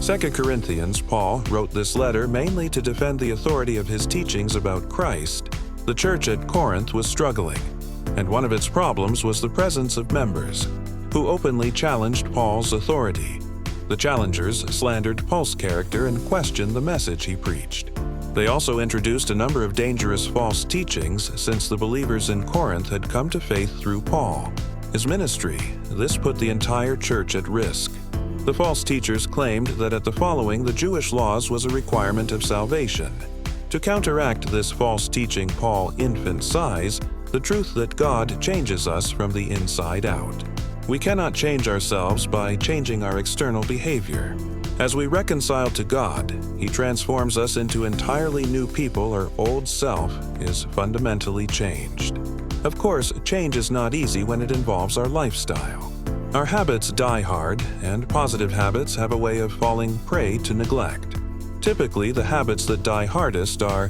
2 Corinthians, Paul wrote this letter mainly to defend the authority of his teachings about Christ. The church at Corinth was struggling, and one of its problems was the presence of members who openly challenged Paul's authority. The challengers slandered Paul's character and questioned the message he preached. They also introduced a number of dangerous false teachings since the believers in Corinth had come to faith through Paul. His ministry, this put the entire church at risk. The false teachers claimed that at the following the Jewish laws was a requirement of salvation. To counteract this false teaching Paul emphasized the truth that God changes us from the inside out. We cannot change ourselves by changing our external behavior. As we reconcile to God, He transforms us into entirely new people. Our old self is fundamentally changed. Of course, change is not easy when it involves our lifestyle. Our habits die hard, and positive habits have a way of falling prey to neglect. Typically, the habits that die hardest are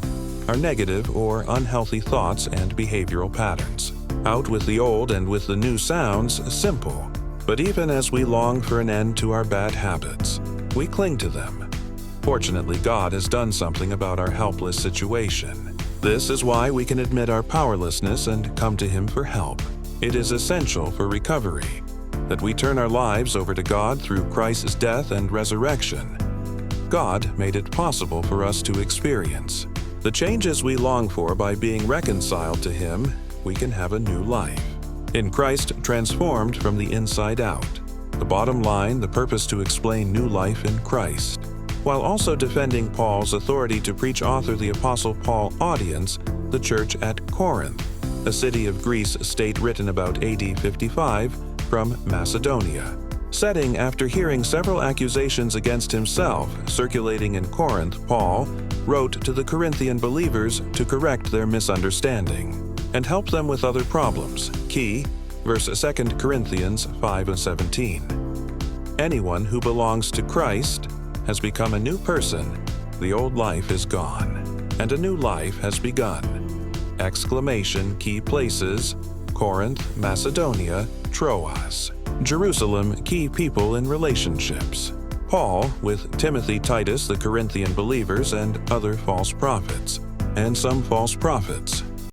negative or unhealthy thoughts and behavioral patterns. Out with the old and with the new sounds simple, but even as we long for an end to our bad habits, we cling to them. Fortunately, God has done something about our helpless situation. This is why we can admit our powerlessness and come to Him for help. It is essential for recovery that we turn our lives over to God through Christ's death and resurrection. God made it possible for us to experience the changes we long for. By being reconciled to Him, we can have a new life. In Christ, transformed from the inside out. The bottom line, the purpose to explain new life in Christ, while also defending Paul's authority to preach. Author the Apostle Paul audience, the church at Corinth, a city of Greece state written about AD 55, from Macedonia. Setting after hearing several accusations against himself circulating in Corinth, Paul wrote to the Corinthian believers to correct their misunderstanding and help them with other problems. Key, verse 2 Corinthians 5:17. Anyone who belongs to Christ has become a new person. The old life is gone, and a new life has begun. Exclamation key places: Corinth, Macedonia, Troas. Jerusalem, key people in relationships. Paul with Timothy, Titus, the Corinthian believers, and other false prophets. And some false prophets.